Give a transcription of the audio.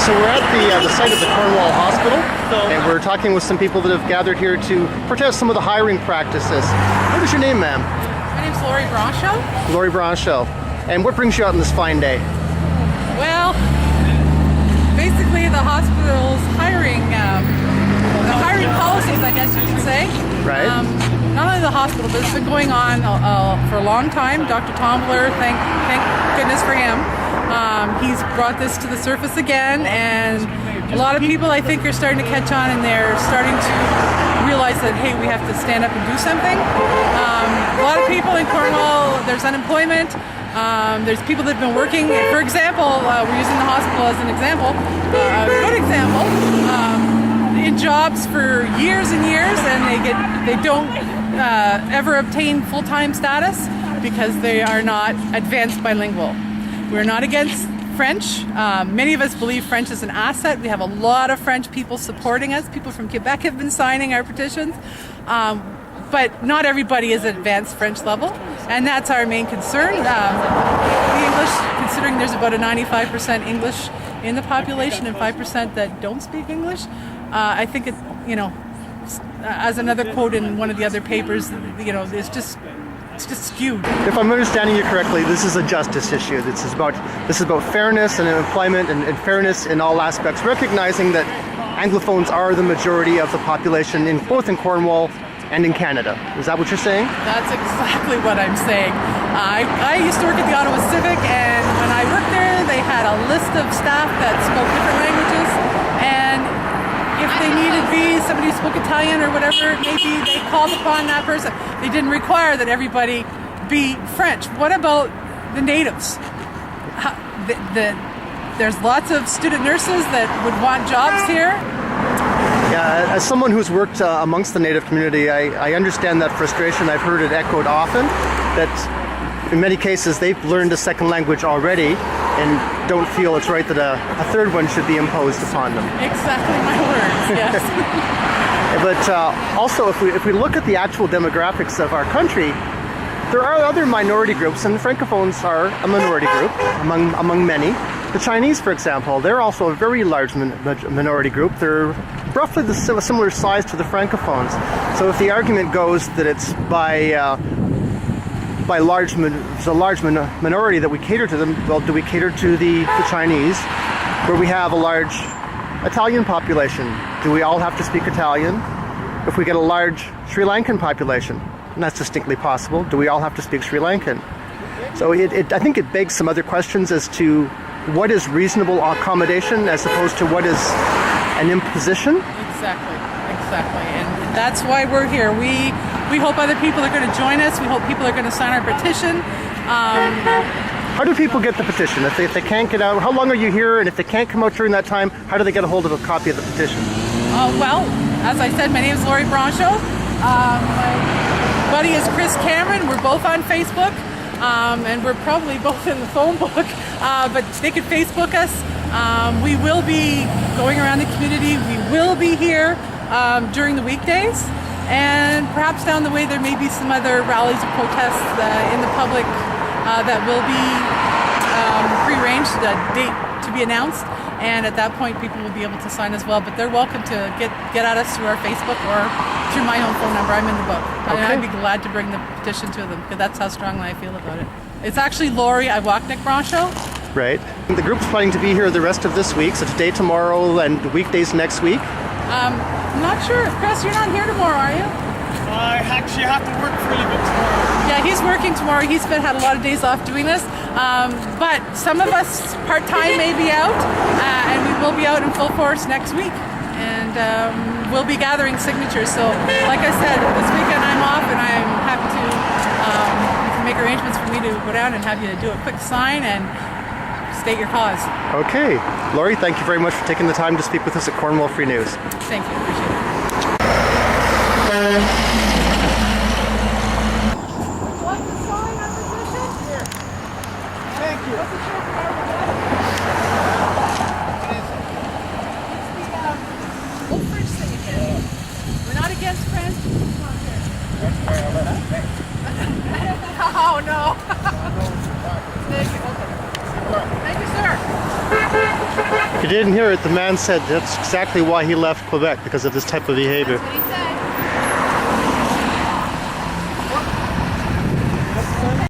So we're at the site of the Cornwall Hospital, and we're talking with some people that have gathered here to protest some of the hiring practices. What is your name, ma'am? My name's Lori Brancho. Lori Brancho. And what brings you out on this fine day? Well, basically the hospital's hiring policies, I guess you could say. Right. Not only the hospital, but it's been going on for a long time. Dr. Tombler, thank goodness for him. He's brought this to the surface again, and a lot of people, I think, are starting to catch on, and they're starting to realize that, hey, we have to stand up and do something. A lot of people in Cornwall, there's unemployment. There's people that have been working. For example, we're using the hospital as an example, a good example, in jobs for years and years, and they don't ever obtain full-time status because they are not advanced bilingual. We're not against French. Many of us believe French is an asset. We have a lot of French people supporting us. People from Quebec have been signing our petitions. But not everybody is at advanced French level, and that's our main concern. The English, considering there's about a 95% English in the population and 5% that don't speak English, I think it, as another quote in one of the other papers, it's just skewed. If I'm understanding you correctly, this is a justice issue. This is about fairness and employment and fairness in all aspects, recognizing that Anglophones are the majority of the population both in Cornwall and in Canada. Is that what you're saying? That's exactly what I'm saying. I used to work at the Ottawa Civic, and when I worked there, they had a list of staff that spoke different languages, and if they needed somebody who spoke Italian or whatever it may be, they called upon that person. They didn't require that everybody be French. What about the natives? There's lots of student nurses that would want jobs here. Yeah, as someone who's worked amongst the Native community, I understand that frustration. I've heard it echoed often, that in many cases they've learned a second language already and don't feel it's right that a third one should be imposed upon them. Exactly my words, yes. But also, if we look at the actual demographics of our country, there are other minority groups, and the Francophones are a minority group among many. The Chinese, for example, they're also a very large minority group. They're roughly the similar size to the Francophones. So if the argument goes that it's by a large minority that we cater to them, well, do we cater to the Chinese, where we have a large Italian population? Do we all have to speak Italian? If we get a large Sri Lankan population, and that's distinctly possible, do we all have to speak Sri Lankan? So I think it begs some other questions as to what is reasonable accommodation as opposed to what is an imposition. Exactly. And that's why we're here. We hope other people are going to join us. We hope people are going to sign our petition. How do people get the petition? If they can't get out, how long are you here? And if they can't come out during that time, how do they get a hold of a copy of the petition? Well, as I said, my name is Lori Brancho. My buddy is Chris Cameron. We're both on Facebook. And we're probably both in the phone book, but they could Facebook us. We will be going around the community. We will be here during the weekdays, and perhaps down the way there may be some other rallies or protests in the public that will be prearranged, a date to be announced, and at that point people will be able to sign as well. But they're welcome to get at us through our Facebook or through my own phone number. I'm in the book. Okay. And I'd be glad to bring the petition to them, because that's how strongly I feel about it. It's actually Lori Iwaknik Brancho. Right. The group's planning to be here the rest of this week, so today, tomorrow, and weekdays next week. I'm not sure. Chris, you're not here tomorrow, are you? I actually have to work for a little bit tomorrow. Yeah, he's working tomorrow. He's had a lot of days off doing this. But some of us part-time may be out, and we will be out in full force next week. And we'll be gathering signatures. So, like I said, this weekend I'm off, and I'm happy to make arrangements for me to go down and have you do a quick sign and state your cause. Okay. Lori, thank you very much for taking the time to speak with us at Cornwall Free News. Thank you. Appreciate it. Want to sign our petition? Here. Thank you. What's the church? It's the old French signature. We're not against French. Oh no. Thank you. Okay. Thank you, sir. Good didn't hear it, the man said that's exactly why he left Quebec, because of this type of behavior. That's what he said.